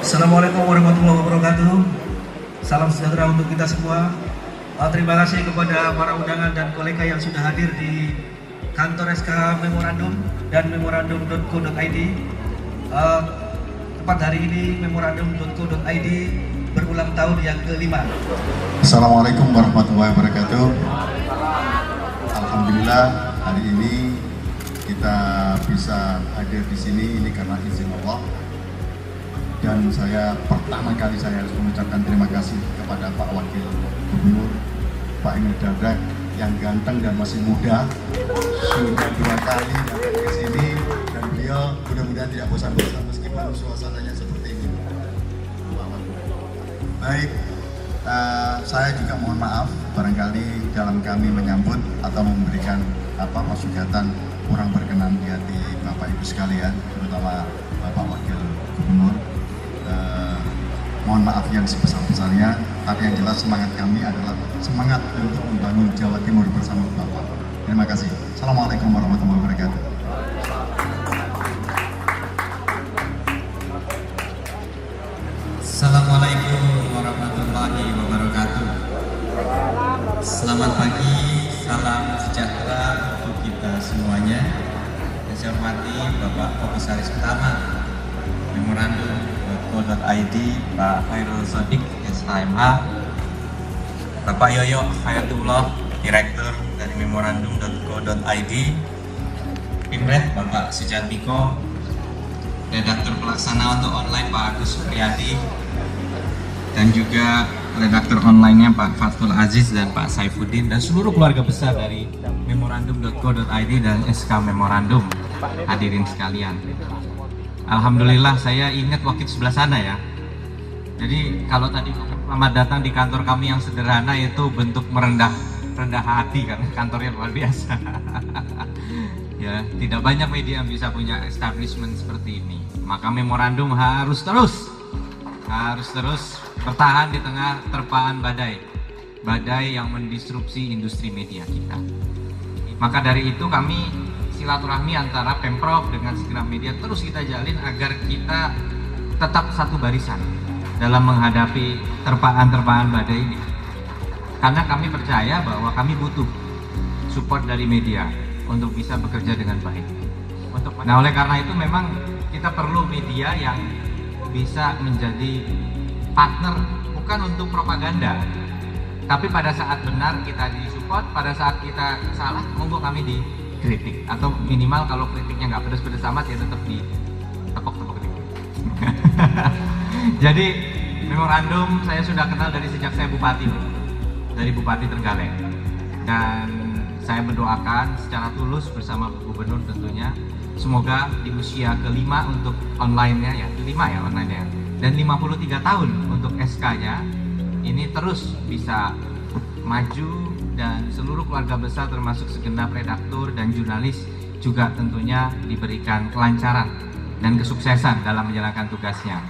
Assalamualaikum warahmatullahi wabarakatuh. Salam sejahtera untuk kita semua. Terima kasih kepada para undangan dan kolega yang sudah hadir di kantor SK Memorandum dan memorandum.co.id. Tepat hari ini memorandum.co.id berulang tahun yang kelima. Assalamualaikum warahmatullahi wabarakatuh. Alhamdulillah hari ini kita bisa hadir di sini ini karena izin Allah. Dan saya pertama kali saya harus mengucapkan terima kasih kepada Pak Wakil Gubernur, Pak Emil Dardak yang ganteng dan masih muda, sudah 2 kali datang ke sini dan beliau mudah-mudahan tidak bosan-bosan meskipun suasananya seperti ini. Baik, saya juga mohon maaf barangkali dalam kami menyambut atau memberikan masukan kurang berkenan di hati Bapak Ibu sekalian, terutama Bapak Wakil Gubernur. Mohon maaf yang sebesar-besarnya, tapi yang jelas semangat kami adalah semangat untuk membangun Jawa Timur bersama Bapak. Terima kasih. Assalamualaikum warahmatullahi wabarakatuh. Assalamualaikum warahmatullahi wabarakatuh. Selamat pagi, salam sejahtera untuk kita semuanya. Yang saya hormati Bapak Komisaris Utama memorandum.co.id, Pak Khairul Sodik, SHMH, Bapak Yoyo Hayatullah, Direktur dari memorandum.co.id, Pimret Bapak Sujatmiko, Redaktur Pelaksana untuk online Pak Agus Supriyadi, dan juga redaktur online-nya Pak Fathul Aziz dan Pak Saifuddin, dan seluruh keluarga besar dari memorandum.co.id dan SK Memorandum. Hadirin sekalian, alhamdulillah saya ingat waktu sebelah sana ya. Jadi kalau tadi selamat datang di kantor kami yang sederhana itu bentuk rendah hati karena kantornya luar biasa. Ya, tidak banyak media yang bisa punya establishment seperti ini. Maka memorandum harus terus bertahan di tengah terpaan badai yang mendisrupsi industri media kita. Maka dari itu kami silaturahmi antara Pemprov dengan segala media terus kita jalin agar kita tetap satu barisan dalam menghadapi terpaan badai ini. Karena kami percaya bahwa kami butuh support dari media untuk bisa bekerja dengan baik. Nah, oleh karena itu memang kita perlu media yang bisa menjadi partner, bukan untuk propaganda, tapi pada saat benar kita disupport, pada saat kita salah monggo kami dikritik, atau minimal kalau kritiknya nggak pedes-pedes amat ya tetap ditepok-tepok dikit. Jadi memorandum saya sudah kenal dari sejak saya bupati, dari Bupati Trenggalek, dan saya mendoakan secara tulus bersama Gubernur tentunya, semoga di usia kelima untuk online-nya ya, 5 ya online-nya, dan 53 tahun untuk SK-nya ini terus bisa maju, dan seluruh keluarga besar termasuk segenap redaktur dan jurnalis juga tentunya diberikan kelancaran dan kesuksesan dalam menjalankan tugasnya.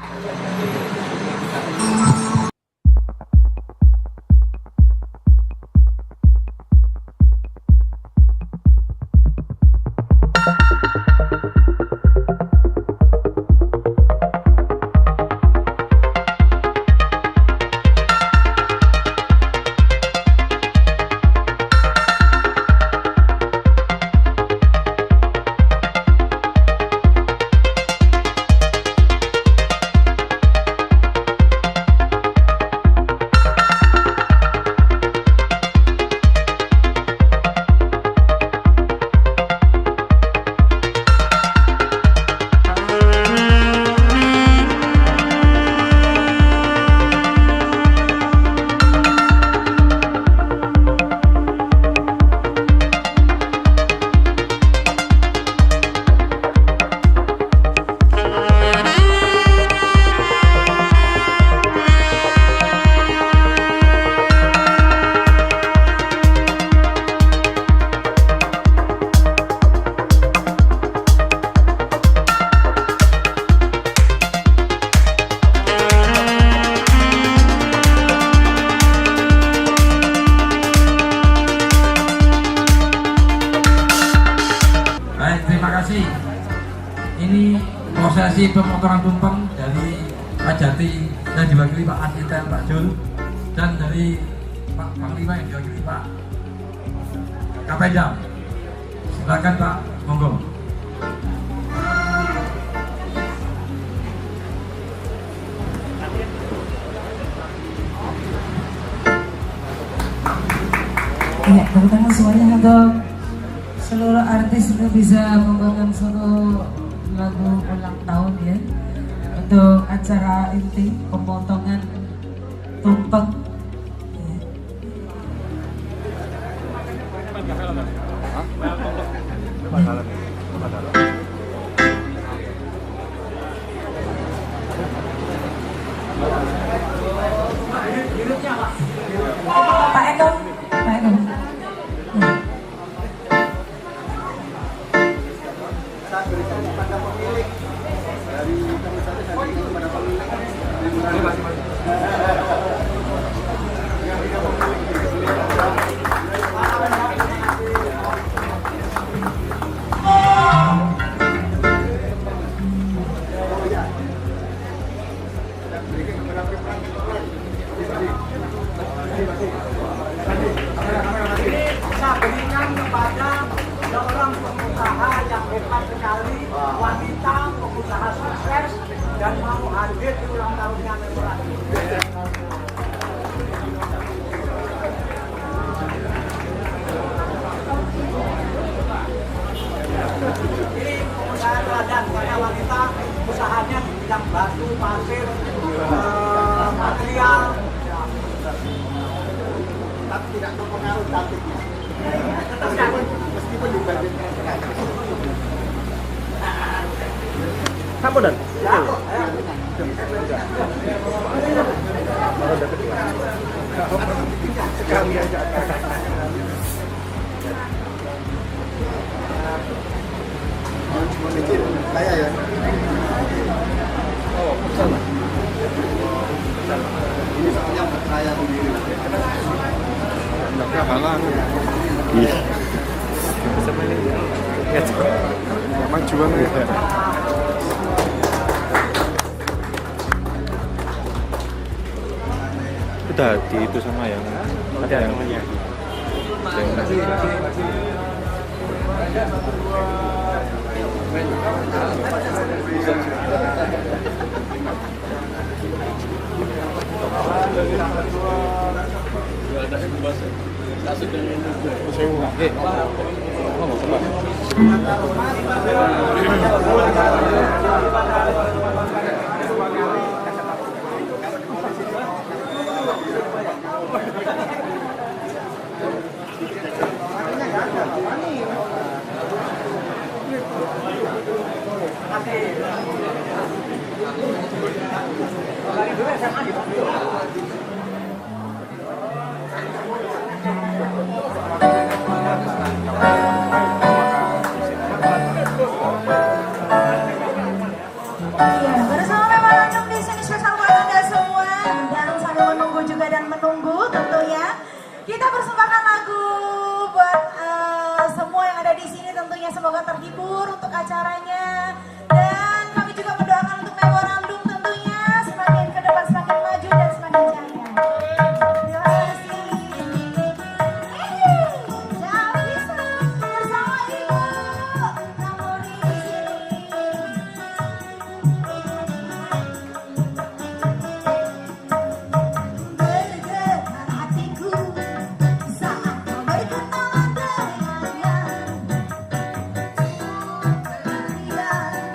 Ini prosesi pemotoran tumpeng dari Pak Jati yang diwakili Pak Asisten Pak Jun, dan dari Pak Panglima yang diwakili Pak Kapendam. Silakan Pak, monggo. Ya, tepuk tangan semuanya untuk seluruh artis yang bisa membawakan solo lagu ulang tahun ya. Untuk acara inti pemotongan tumpeng. Pak Eko, Pak Eko. Saya berikan kepada seorang pengusaha yang hebat sekali, wanita pengusaha sukses dan mau hadir di ulang tahunnya Memorandum. Ini pengusaha teladan, karena wanita usahanya di bidang batu, pasir, material. Tapi tidak berpengaruh cantiknya. Meskipun dibanding kamu dan sekali aja cuma mikir saya ya. Oh, sama. Ini soalnya saya sendiri. Enggak kalah. Iya. Sama ini. Ya, maju banget ya. Udah di itu sama yang ada yang Bersama Memorandum di sini spesial buat Anda semua. Dan sambil menunggu juga dan menunggu tentunya kita persembahkan lagu buat semua yang ada di sini, tentunya semoga terhibur untuk acaranya. Dan kami juga mendoakan untuk Memorandum tentunya semakin ke depan semakin maju dan semakin jaya. Terima kasih. Bisa bersama Ibu Namuri di sini. Bergetar hatiku saat kau berkenalan dengannya. Tidak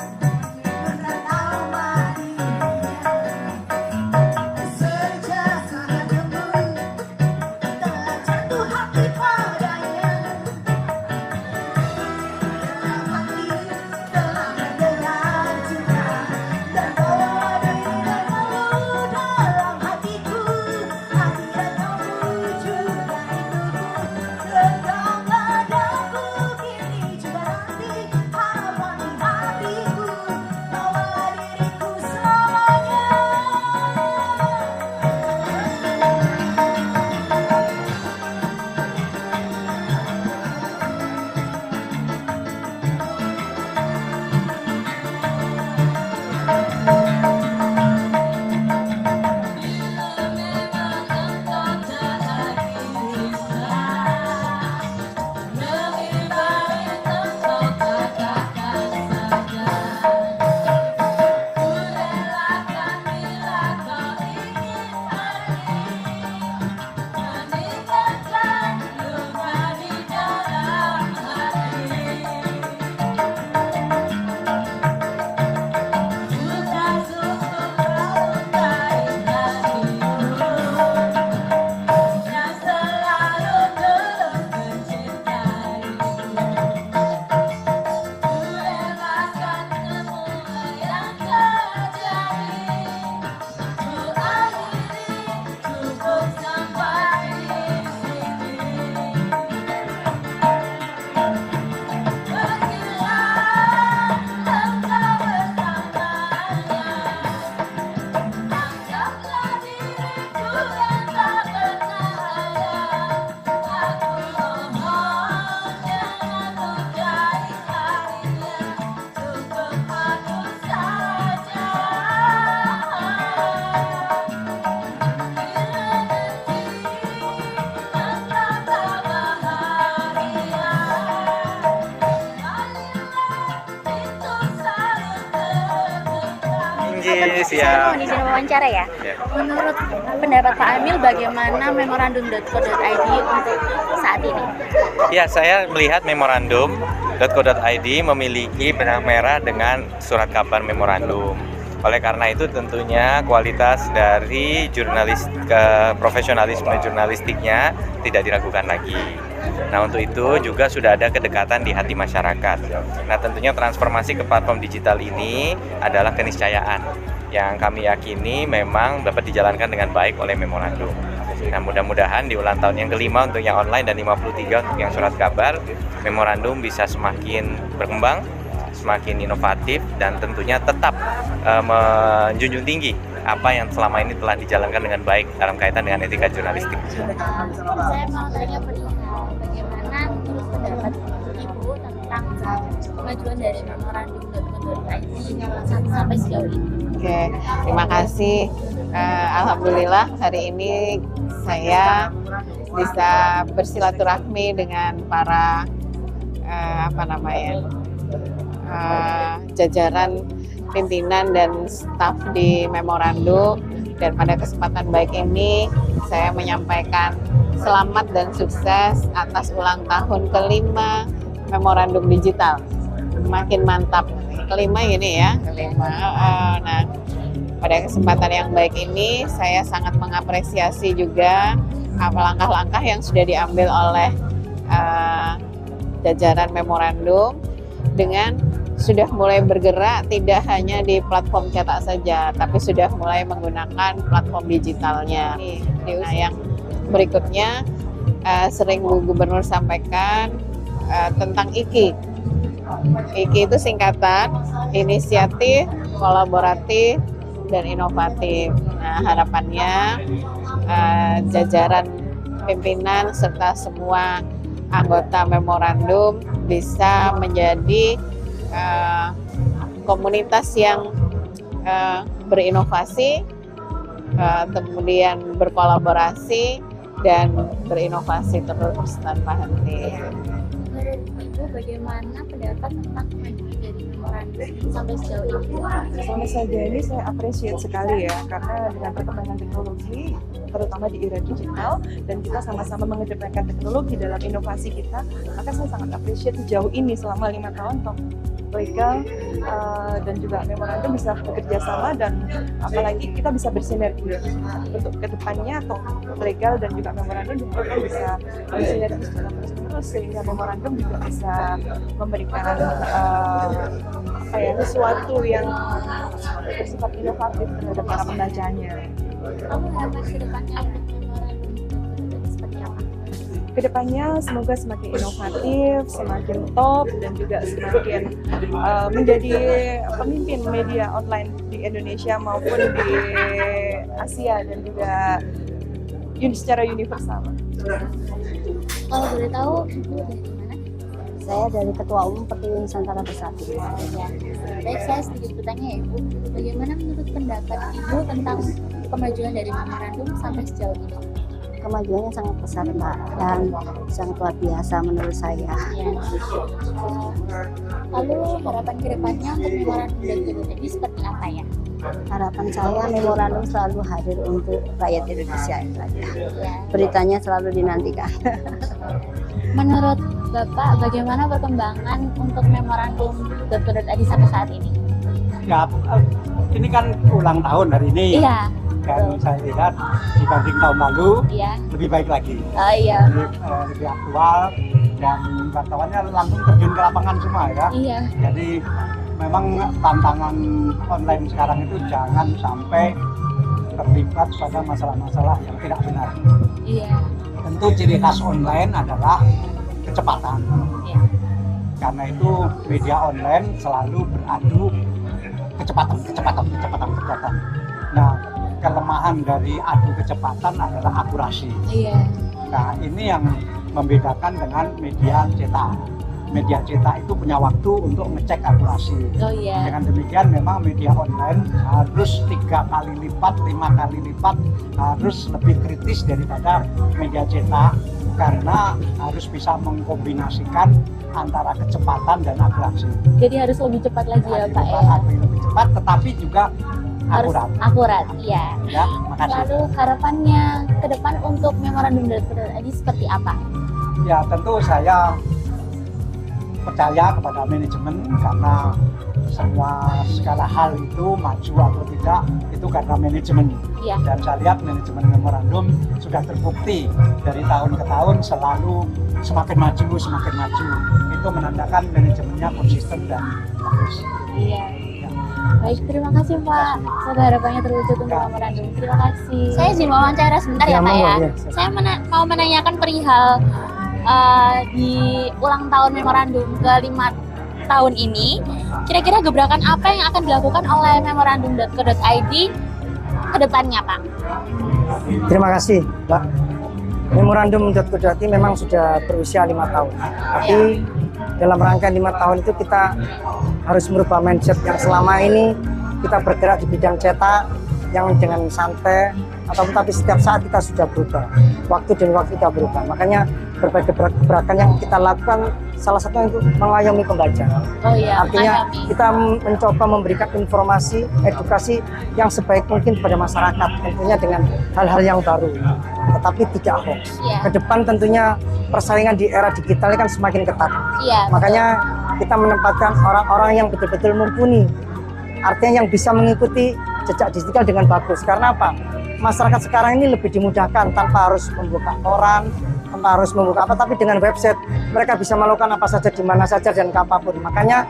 janji, Saya siap. mau izin wawancara ya. Ya. Menurut pendapat Pak Amil, bagaimana memorandum.co.id untuk saat ini? Ya, saya melihat memorandum.co.id memiliki benang merah dengan surat kabar memorandum. Oleh karena itu tentunya kualitas dari profesionalisme jurnalistiknya tidak diragukan lagi. Nah, untuk itu juga sudah ada kedekatan di hati masyarakat. Nah, tentunya transformasi ke platform digital ini adalah keniscayaan yang kami yakini memang dapat dijalankan dengan baik oleh memorandum. Nah, mudah-mudahan di ulang tahun yang kelima untuk yang online dan 53 untuk yang surat kabar, memorandum bisa semakin berkembang, semakin inovatif, dan tentunya tetap menjunjung tinggi apa yang selama ini telah dijalankan dengan baik dalam kaitan dengan etika jurnalistik. Saya mau tanya bagaimana menurut pendapat Ibu tentang kemajuan dari memorandum.co.id sampai sejauh ini? Oke, terima kasih. Alhamdulillah hari ini saya bisa bersilaturahmi dengan para jajaran pimpinan dan staf di memorandum, dan pada kesempatan baik ini saya menyampaikan selamat dan sukses atas ulang tahun kelima memorandum digital. Makin mantap, kelima ini ya, kelima. Nah, pada kesempatan yang baik ini saya sangat mengapresiasi juga langkah-langkah yang sudah diambil oleh jajaran memorandum dengan sudah mulai bergerak tidak hanya di platform cetak saja, tapi sudah mulai menggunakan platform digitalnya. Nah, yang berikutnya sering Bu Gubernur sampaikan tentang IKI. IKI itu singkatan inisiatif, kolaboratif, dan inovatif. Nah, harapannya jajaran pimpinan serta semua anggota memorandum bisa menjadi komunitas yang berinovasi, kemudian berkolaborasi dan berinovasi terus tanpa henti. Menurut Ibu, bagaimana pendapat tentang kemajuan dari memorandum sampai sejauh ini? Sampai saja ini saya appreciate sekali ya, karena dengan perkembangan teknologi, terutama di era digital, dan kita sama-sama mengedepankan teknologi dalam inovasi kita, maka saya sangat appreciate sejauh ini selama 5 tahun legal dan juga memorandum bisa bekerja sama, dan apalagi kita bisa bersinergi untuk kedepannya atau legal dan juga memorandum juga bisa bersinergi secara terus-menerus, sehingga memorandum juga bisa memberikan sesuatu yang bersifat inovatif terhadap para pembacanya. Kamu harapan kedepannya untuk memorandum seperti apa? Kedepannya semoga semakin inovatif, semakin top, dan juga semakin menjadi pemimpin media online di Indonesia maupun di Asia dan juga secara universal. Kalau boleh tahu, Ibu dari mana? Saya dari Ketua Umum Pertiwi Nusantara Bersatu. Ya. Baik, saya sedikit bertanya ya Ibu, bagaimana menurut pendapat Ibu tentang kemajuan dari memorandum sampai sejauh ini? Kemajuannya sangat besar Mbak, dan sangat luar biasa menurut saya. Ya. Lalu harapan kedepannya untuk memorandum dan ini seperti apa ya? Harapan saya memorandum selalu hadir untuk rakyat Indonesia itu aja. Ya. Beritanya selalu dinantikan. Menurut Bapak, bagaimana perkembangan untuk memorandum.co.id sampai saat ini? Ya, ini kan ulang tahun hari ini. Iya. Dan saya lihat dibanding tahun lalu Iya. lebih baik lagi. Oh iya. Lebih aktual, dan wartawannya langsung terjun ke lapangan semua ya. Iya. Jadi memang tantangan online sekarang itu jangan sampai terlibat pada masalah-masalah yang tidak benar. Iya. Tentu ciri khas online adalah kecepatan. Iya. Karena itu media online selalu beradu kecepatan. Nah, kelemahan dari adu kecepatan adalah akurasi. Iya. Nah, ini yang membedakan dengan media cetak. Media cetak itu punya waktu untuk ngecek akurasi. Oh iya. Dengan demikian memang media online harus 3 kali lipat, 5 kali lipat harus lebih kritis daripada media cetak, karena harus bisa mengkombinasikan antara kecepatan dan akurasi. Jadi harus lebih cepat lagi ya Pak ya? Lebih cepat, tetapi juga harus akurat, iya. Ya, makasih. Lalu harapannya ke depan untuk memorandum.co.id seperti apa? Ya tentu saya percaya kepada manajemen karena segala hal itu maju atau tidak itu karena manajemen. Iya. Dan saya lihat manajemen memorandum sudah terbukti dari tahun ke tahun selalu semakin maju. Itu menandakan manajemennya konsisten dan bagus. Iya. Baik, terima kasih Pak. Semoga harapannya terwujud untuk memorandum. Terima kasih. Saya izin wawancara sebentar ya Pak ya. Saya mau menanyakan perihal di ulang tahun memorandum ke-5 tahun ini, kira-kira gebrakan apa yang akan dilakukan oleh memorandum.co.id ke depannya Pak? Terima kasih Mbak. Memorandum.co.id memang sudah berusia 5 tahun. Tapi dalam rangka 5 tahun itu kita harus merubah mindset yang selama ini kita bergerak di bidang cetak yang dengan santai, tapi setiap saat kita sudah berubah. Waktu dan waktu kita berubah. Makanya berbagai gebrakan yang kita lakukan salah satunya itu mengayomi pembaca. Oh iya, artinya kita mencoba memberikan informasi, edukasi yang sebaik mungkin kepada masyarakat, tentunya dengan hal-hal yang baru, tetapi tidak hoax. Yeah. Kedepan tentunya persaingan di era digital kan semakin ketat. Yeah, makanya kita menempatkan orang-orang yang betul-betul mumpuni, artinya yang bisa mengikuti jejak digital dengan bagus. Karena apa? Masyarakat sekarang ini lebih dimudahkan tanpa harus membuka koran, tanpa harus membuka apa, tapi dengan website mereka bisa melakukan apa saja di mana saja dan kapanpun. Makanya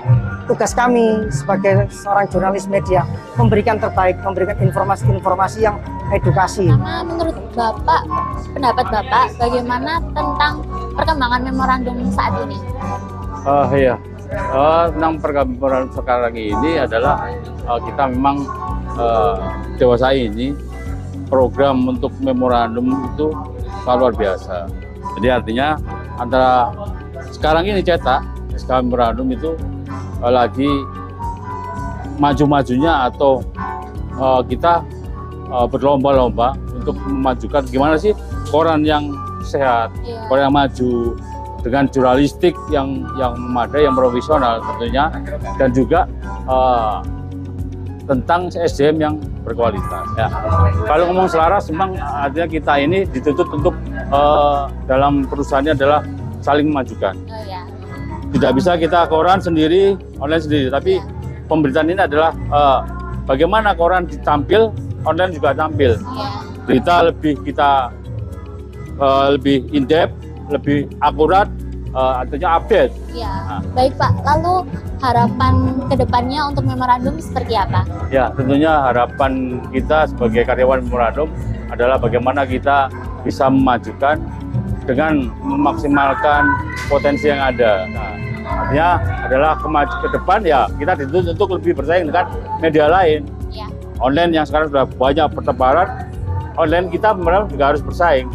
tugas kami sebagai seorang jurnalis media memberikan terbaik, memberikan informasi-informasi yang edukasi. Sama menurut Bapak, pendapat Bapak bagaimana tentang perkembangan memorandum saat ini? Iya, tentang perkembangan sekarang ini adalah kita memang dewasa ini program untuk memorandum itu luar biasa. Jadi artinya antara sekarang ini cetak SK memorandum itu lagi maju-majunya atau kita berlomba-lomba untuk memajukan gimana sih koran yang sehat, koran yang maju dengan jurnalistik yang memadai, yang profesional tentunya, dan juga tentang SDM yang berkualitas. Ya. Kalau ngomong selaras, memang artinya kita ini dituntut untuk dalam perusahaannya adalah saling memajukan. Oh, ya. Tidak bisa kita koran sendiri, online sendiri, tapi pemberitaan ini adalah bagaimana koran ditampil, online juga tampil. Berita lebih kita lebih in-depth, lebih akurat, artinya update. Ya, baik Pak. Lalu harapan kedepannya untuk memorandum seperti apa? Ya, tentunya harapan kita sebagai karyawan memorandum adalah bagaimana kita bisa memajukan dengan memaksimalkan potensi yang ada. Nah, artinya adalah ke depan ya kita dituntut untuk lebih bersaing dengan media lain. Ya. Online yang sekarang sudah banyak pertebaran, online kita memang juga harus bersaing.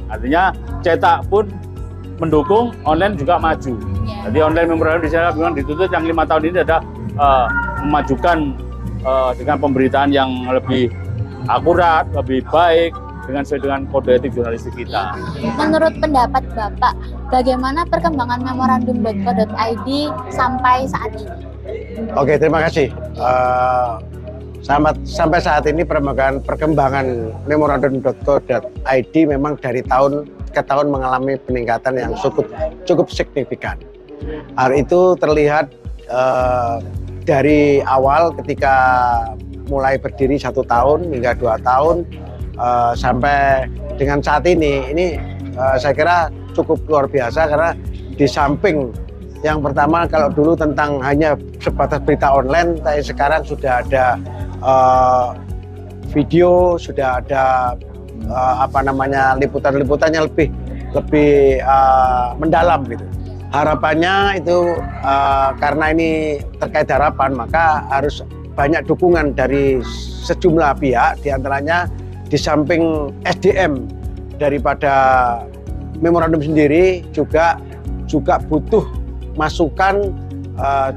Artinya cetak pun mendukung, online juga maju. Yeah. Jadi online memorandum di sana memang dituntut yang 5 tahun ini adalah memajukan dengan pemberitaan yang lebih akurat, lebih baik sesuai dengan kode etik jurnalistik kita. Menurut pendapat Bapak, bagaimana perkembangan memorandum.co.id sampai saat ini? Oke, terima kasih. Sampai saat ini perkembangan memorandum.co.id memang dari tahun ke tahun mengalami peningkatan yang cukup signifikan. Hal itu terlihat dari awal ketika mulai berdiri 1 tahun hingga 2 tahun sampai dengan saat ini saya kira cukup luar biasa, karena di samping yang pertama kalau dulu tentang hanya sebatas berita online, tapi sekarang sudah ada video, sudah ada liputan-liputannya lebih mendalam gitu. Harapannya itu karena ini terkait harapan, maka harus banyak dukungan dari sejumlah pihak, diantaranya di samping SDM daripada memorandum sendiri juga butuh masukan,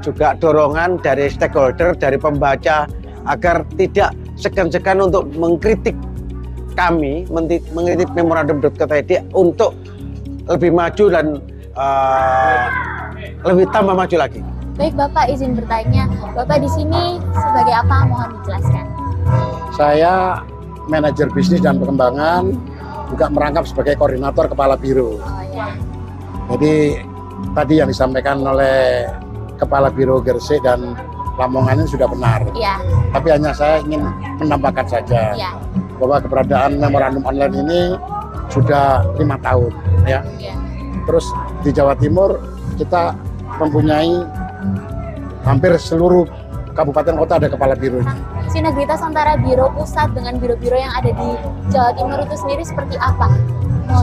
juga dorongan dari stakeholder, dari pembaca, agar tidak segan-segan untuk mengkritik kami, mengkritik memorandum.co.id untuk lebih maju dan lebih tambah maju lagi. Baik Bapak, izin bertanya, Bapak di sini sebagai apa, mohon dijelaskan? Saya manajer bisnis dan pengembangan, juga merangkap sebagai koordinator kepala biro. Jadi tadi yang disampaikan oleh Kepala Biro Gresik dan Lamongan ini sudah benar. Tapi hanya saya ingin menambahkan saja bahwa keberadaan memorandum online ini sudah 5 tahun ya. Terus di Jawa Timur kita mempunyai hampir seluruh kabupaten kota ada kepala bironya. Sinergitas antara biro pusat dengan biro-biro yang ada di Jawa Timur itu sendiri seperti apa?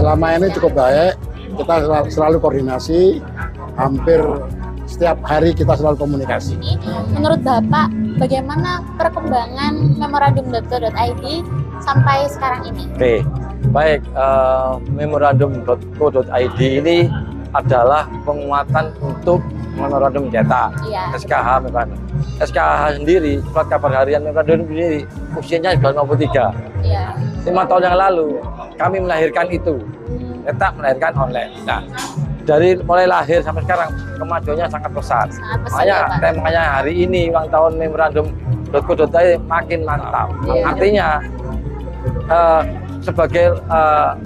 Selama ini cukup baik, kita selalu koordinasi, hampir setiap hari kita selalu komunikasi. Menurut Bapak, bagaimana perkembangan memorandum.co.id sampai sekarang ini? Oke, baik, memorandum.co.id ini adalah penguatan untuk memorandum cetak, SKH memorandum. SKH sendiri, surat kabar harian memorandum sendiri, usianya sudah 53. 5 tahun yang lalu kami melahirkan itu, cetak melahirkan online. Nah, dari mulai lahir sampai sekarang kemajuannya sangat pesat. Makanya temanya hari ini ulang tahun memorandum.co.id makin mantap. Artinya sebagai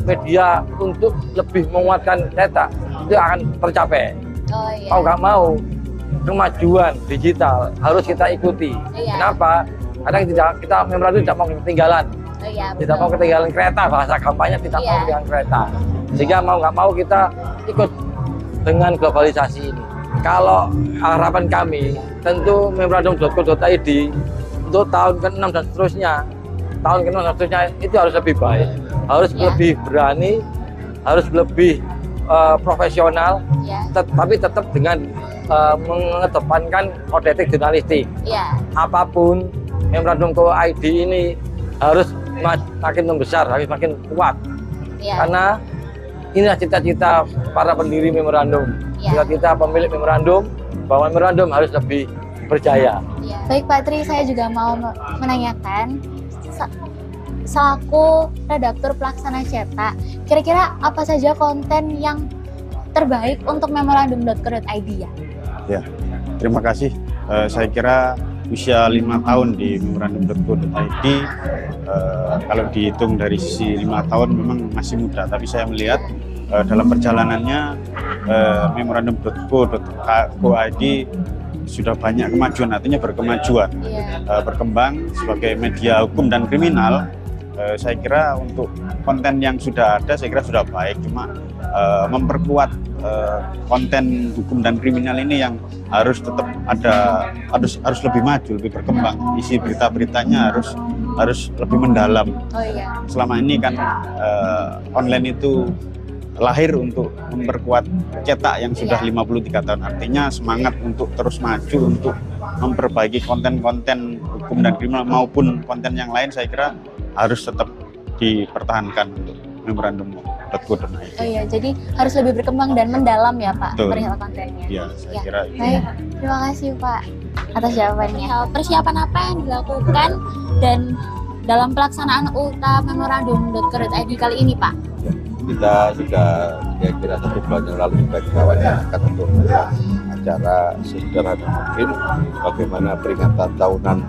media untuk lebih menguatkan cetak itu akan tercapai. Mau nggak mau kemajuan digital harus kita ikuti. Kenapa? Kadang kita memorandum tidak mau ketinggalan. Tidak mau ketinggalan kereta, bahasa kampanye tidak mau ketinggalan kereta. Sehingga mau nggak mau kita ikut dengan globalisasi ini. Kalau harapan kami, tentu memorandum.co.id untuk tahun ke-6 dan seterusnya, itu harus lebih baik, harus lebih berani, harus lebih profesional, tapi tetap dengan mengedepankan kode etik jurnalistik. Apapun memorandum.co.id ini harus makin membesar, harus makin kuat, karena inilah cita-cita para pendiri memorandum, cita-cita pemilik memorandum, bahwa memorandum harus lebih berjaya. Baik Pak Tri, saya juga mau menanyakan, selaku redaktur pelaksana cetak, kira-kira apa saja konten yang terbaik untuk memorandum.co.id ya? Ya, terima kasih. Saya kira usia 5 tahun di memorandum.co.id, kalau dihitung dari sisi 5 tahun memang masih muda, tapi saya melihat dalam perjalanannya memorandum.co.id sudah banyak kemajuan, artinya berkemajuan, berkembang sebagai media hukum dan kriminal. Saya kira untuk konten yang sudah ada, saya kira sudah baik, cuma memperkuat konten hukum dan kriminal ini yang harus tetap ada, harus lebih maju, lebih berkembang. Isi berita-beritanya harus lebih mendalam. Selama ini kan online itu lahir untuk memperkuat cetak yang sudah 53 tahun. Artinya semangat untuk terus maju, untuk memperbaiki konten-konten hukum dan kriminal maupun konten yang lain, saya kira harus tetap dipertahankan untuk memorandum.co.id. Jadi harus lebih berkembang dan mendalam ya Pak, perihal kontennya. Iya, saya kira itu. Baik, terima kasih Pak atas jawabannya. Persiapan apa yang dilakukan dan dalam pelaksanaan UTA memorandum.co.id kali ini Pak? Kita sudah kira-kira 1 bulan yang lalu juga dilaksanakan untuk acara sederhana mungkin bagaimana peringatan tahunan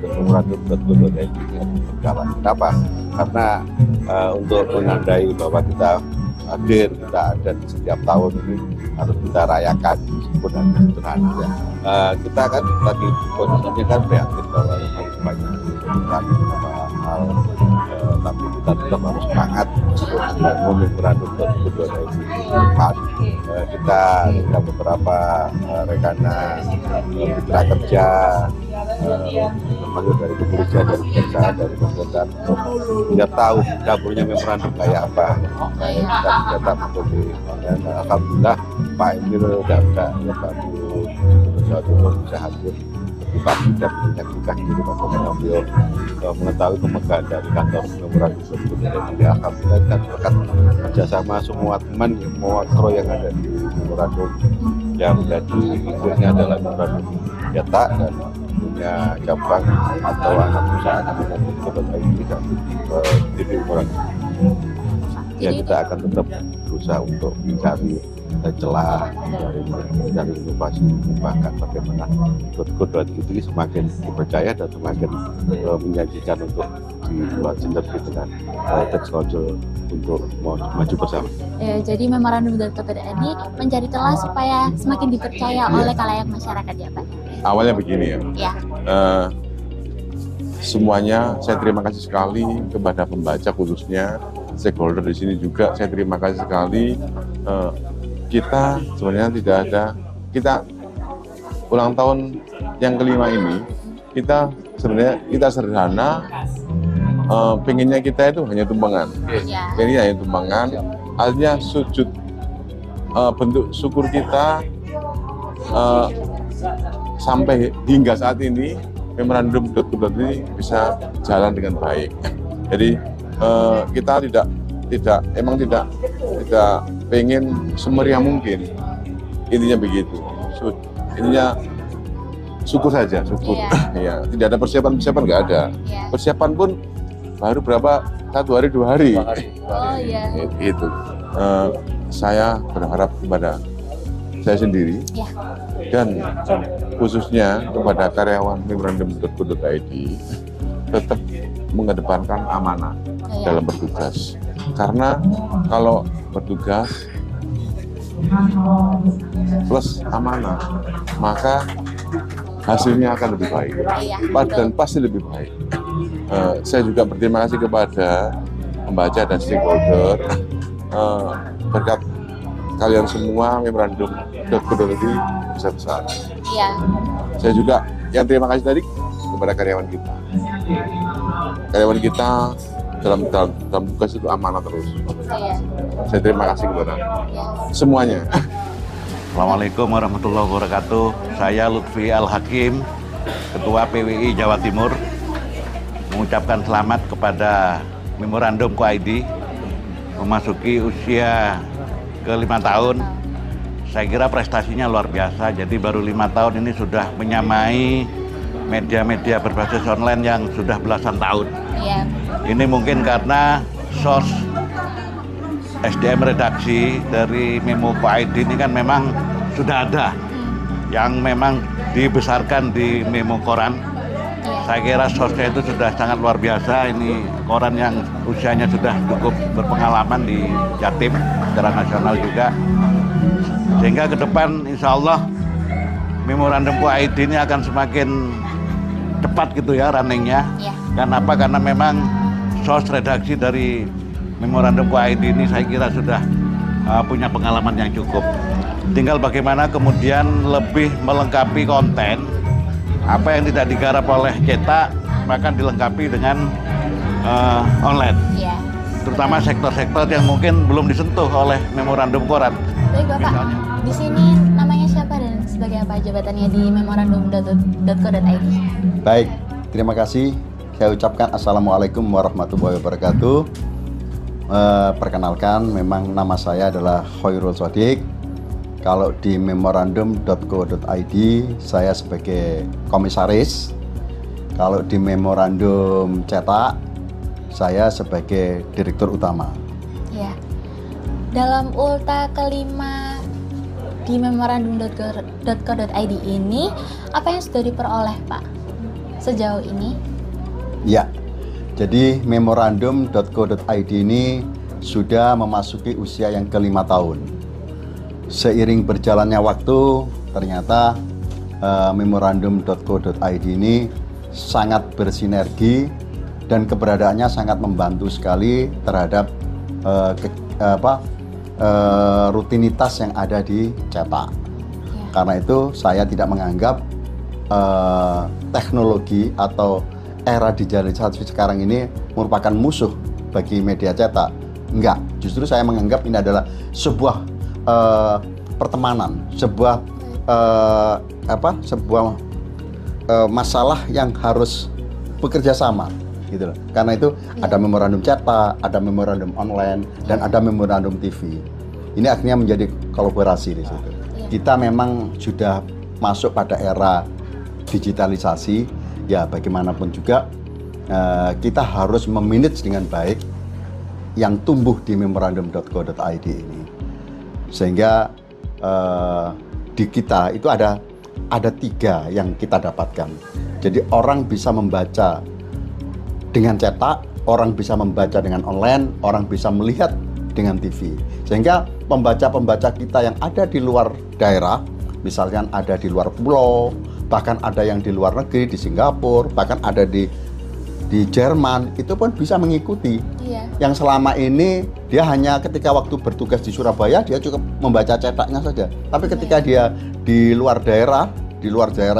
memorandum.co.id berjalan. Kenapa? Karena untuk menandai bahwa kita hadir, kita ada di setiap tahun ini harus kita rayakan meskipun hanya sederhana ya. Kita kan tadi posisinya kan prihatin bahwa harus banyak hal, tapi kita tetap harus semangat untuk membangun memorandum.co.id. Kita ada beberapa rekana mitra kerja, termasuk dari kepolisian, dari kejaksaan, dari pemerintahan, biar tahu dapurnya memorandum kayak apa. Kita mencetak menjadi, alhamdulillah Pak Emir dan Pak Jawa Timur bisa hadir di pagi dan menyaksikan diri bagaimana beliau mengetahui kemegahan dari kantor memorandum.co.id. Alhamdulillah dan berkat kerjasama semua teman, semua kru yang ada di memorandum, yang menjadi ibunya adalah memorandum cetak dan punya cabang atau anak perusahaan memorandum.co.id dan di memorandum. Ya kita akan tetap berusaha untuk mencari celah dari inovasi bahkan bagaimana .co.id semakin dipercaya dan semakin menjanjikan untuk dibuat sinergi dengan Textculture untuk maju bersama. Ya, jadi memorandum .co.id mencari celah supaya semakin dipercaya oleh khalayak masyarakat ya Pak. Awalnya begini ya. Semuanya saya terima kasih sekali kepada pembaca khususnya stakeholder di sini juga. Saya terima kasih sekali. Kita sebenarnya tidak ada, kita ulang tahun yang kelima ini kita sebenarnya kita sederhana. Pengennya kita itu hanya tumpangan. Pengennya hanya tumpangan. Artinya sujud bentuk syukur kita sampai hingga saat ini memorandum .co.id bisa jalan dengan baik. Jadi kita tidak pengen semeriah mungkin. Intinya begitu. Intinya syukur saja, syukur. Ya, tidak ada persiapan nggak ada. Persiapan pun baru berapa 1 hari 2 hari. Itu. Saya berharap kepada saya sendiri dan khususnya kepada karyawan memorandum.co.id tetap mengedepankan amanah dalam bertugas. Karena kalau bertugas plus amanah, maka hasilnya akan lebih baik dan pasti lebih baik. Saya juga berterima kasih kepada pembaca dan stakeholder. Berkat kalian semua memorandum.co.id bisa besar. Saya juga yang terima kasih tadi kepada karyawan kita. Karyawan kita dalam tugas itu amanah terus. Saya terima kasih kepada semuanya. Assalamualaikum warahmatullahi wabarakatuh. Saya Lutfi Al-Hakim, Ketua PWI Jawa Timur, mengucapkan selamat kepada Memorandum .co.id memasuki usia ke-5 tahun. Saya kira prestasinya luar biasa. Jadi baru 5 tahun ini sudah menyamai media-media berbasis online yang sudah belasan tahun. Ini mungkin karena source SDM redaksi dari Memo .co.id ini kan memang sudah ada yang memang dibesarkan di Memo Koran. Saya kira source-nya itu sudah sangat luar biasa. Ini koran yang usianya sudah cukup berpengalaman di Jatim secara nasional juga. Sehingga ke depan insya Allah Memorandum .co.id ini akan semakin cepat gitu ya runningnya. Kenapa? Karena memang source redaksi dari Memorandum .co.id ini saya kira sudah punya pengalaman yang cukup. Tinggal bagaimana kemudian lebih melengkapi konten. Apa yang tidak digarap oleh cetak bahkan dilengkapi dengan online. Terutama sektor-sektor yang mungkin belum disentuh oleh memorandum koran. Baik Bapak, di sini namanya siapa dan sebagai apa jabatannya di memorandum.co.id? Baik, terima kasih. Saya ucapkan Assalamualaikum warahmatullahi wabarakatuh. Perkenalkan, memang nama saya adalah Khairul Sodik. Kalau di memorandum.co.id saya sebagai komisaris. Kalau di memorandum cetak saya sebagai direktur utama. Ya. Dalam ulta kelima di memorandum.co.id ini apa yang sudah diperoleh Pak sejauh ini? Ya. Jadi memorandum.co.id ini sudah memasuki usia yang ke-5 tahun. Seiring berjalannya waktu, ternyata memorandum.co.id ini sangat bersinergi dan keberadaannya sangat membantu sekali terhadap rutinitas yang ada di cetak. Karena itu saya tidak menganggap teknologi atau era digitalisasi sekarang ini merupakan musuh bagi media cetak. Enggak, justru saya menganggap ini adalah sebuah pertemanan, sebuah masalah yang harus bekerja sama, gitu loh. Karena itu ada memorandum cetak, ada memorandum online, dan ada memorandum TV. Ini akhirnya menjadi kolaborasi di situ. Kita memang sudah masuk pada era digitalisasi, ya bagaimanapun juga kita harus memanage dengan baik yang tumbuh di memorandum.co.id ini. Sehingga di kita itu ada 3 yang kita dapatkan. Jadi orang bisa membaca dengan cetak, orang bisa membaca dengan online, orang bisa melihat dengan TV. Sehingga pembaca-pembaca kita yang ada di luar daerah, misalkan ada di luar pulau, bahkan ada yang di luar negeri, di Singapura, bahkan ada di Jerman, itu pun bisa mengikuti. Iya. Yang selama ini dia hanya ketika waktu bertugas di Surabaya dia cukup membaca cetaknya saja. Tapi ketika dia di luar daerah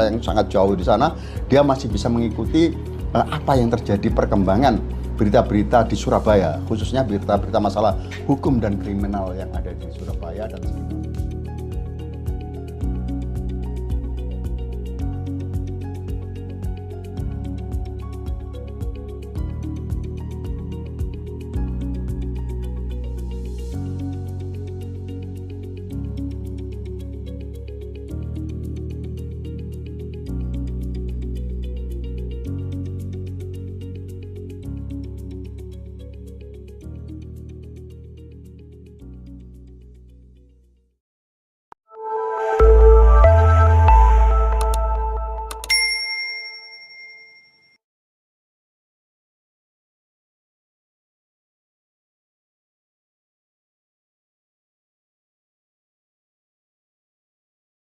yang sangat jauh di sana, dia masih bisa mengikuti apa yang terjadi perkembangan berita-berita di Surabaya, khususnya berita-berita masalah hukum dan kriminal yang ada di Surabaya dan sekitarnya.